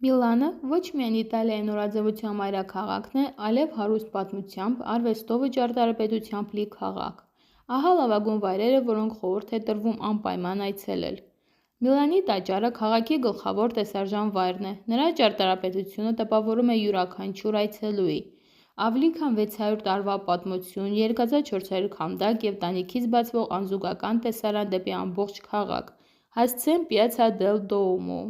Միլանը ոչ միայն Իտալիայի նորաձևության մայրաքաղաքն է, այլև հարուստ պատմությամբ, արվեստով ու ճարտարապետությամբ լի քաղաք։ Ահա լավագույն վայրերը, որոնք խորհուրդ է տրվում անպայման այցելել։ Միլանի տաճարը քաղաքի գլխավոր տեսարժան վայրն է։ Նրա ճարտարապետությունը տպավորում է յուրաքանչյուր այցելուի։ Ավելի քան 600 տարվա պատմություն, երկազատ 400 քանդակ և տանիքից բացվող անզուգական տեսարան դեպի ամբողջ քաղաք։ Հասցեն Պիացցա դել Դուոմո։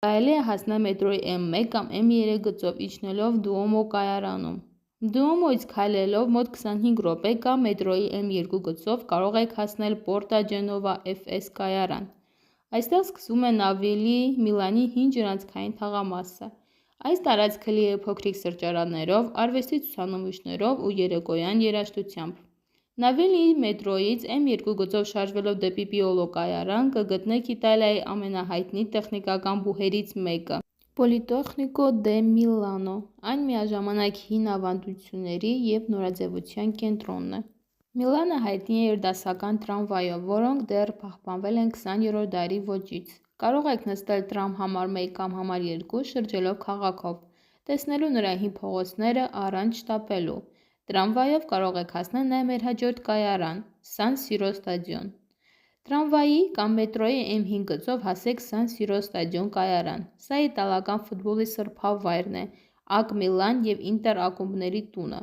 Կարելի է հասնել մետրոյի M1 կամ M3 գծով իջնելով Դուոմո կայարանում։ Դուոմոյից քայլելով մոտ 25 րոպե կամ մետրոյի M2 գծով կարող եք հասնել Պորտա Ջենովա FS կայարան։ Այստեղ սկսվում է Նավիլի Միլանի հին ջրանցքային թաղամասը։ Այս տարածքը լի է փոքրիկ սրճարաններով, արվեստի ցուցանմուշներով ու երեկոյան երաժշտությամբ։ Նավիլի մետրոյից M2 գծով շարժվելով դեպի Պիոլո կայարան կգտնեք Իտալիայի ամենահայտնի տեխնիկական բուհերից մեկը՝ Պոլիտեխնիկո դե Միլանո։ Այն միաժամանակ հին ավանդությունների և նորաձևության կենտրոնն է։ Միլանը հայտնի է իր դասական տրամվայով, որոնք դեռ պահպանվել են 20-րդ դարի ոճից։ Կարող եք նստել տրամ համար 1 կամ համար 2 շրջելով քաղաքով, տեսնելու նրա հին փողոցները առանց շտապելու։ Տրամվայով կարող եք հասնել նաև մեր հաջորդ կայարան՝ Սան Սիրո ստադիոն։ Տրամվայի կամ մետրոյի M5 գծով հասեք Սան Սիրո ստադիոն կայարան։ Սա իտալական ֆուտբոլի սրբավայրն է, ԱԿ Միլան և Ինտեր ակումբների տունը։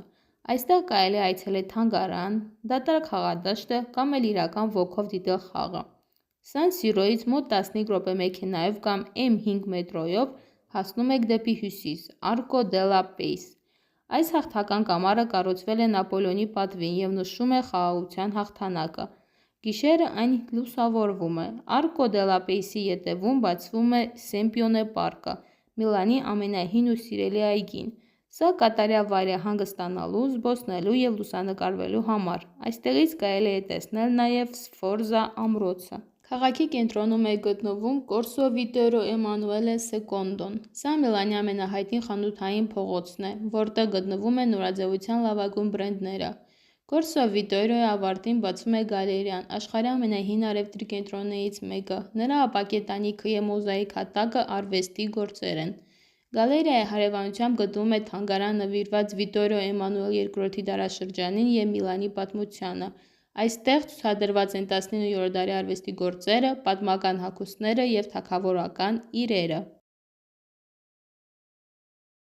Այստեղ կարելի է այցելել թանգարան, դատարկ խաղադաշտը կամ էլ իրական ոգով դիտել խաղը։ Սան Սիրոյից մոտ 15 րոպե մեքենայով կամ M5 մետրոյով հասնում եք դեպի հյուսիս՝ Արկո դելա Պեյս։ Այս հաղթական կամարը կառուցվել է Նապոլեոնի պատվին և նշում է խաղաղության հաղթանակը։ Գիշերը այն լուսավորվում է։ Արկո դելա Պեյսի ետևում բացվում է Սեմպիոնե պարկը՝ Միլանի ամենահին ու սիրելի այգին։ Սա կատարյալ վայր է հանգստանալու, զբոսնելու և լուսանկարվելու համար։ Այստեղից կարելի է տեսնել նաև Սֆորզա ամրոցը։ Քաղաքի կենտրոնում է գտնվում Կորսո Վիտտորիո Էմանուելե II-ն։ Սա Միլանի ամենահայտնի խանութային փողոցն է, որտեղ գտնվում են նորաձևության լավագույն բրենդները։ Կորսո Վիտտորիոյի ավարտին բացվում է գալերեան՝ աշխարհի ամենահին առևտրի կենտրոններից մեկը։ Նրա ապակե տանիքը և մոզաիկ հատակը արվեստի գործեր են։ Գալերեայի հարևանությամբ գտնվում է թանգարան նվիրված Վիտտորիո Էմանուել II դարաշրջանին և Միլանի պատմությանը։ Այստեղ ցուցադրված են 19-րդ դարի արվեստի գործերը, պատմական հագուստները և թագավորական իրերը։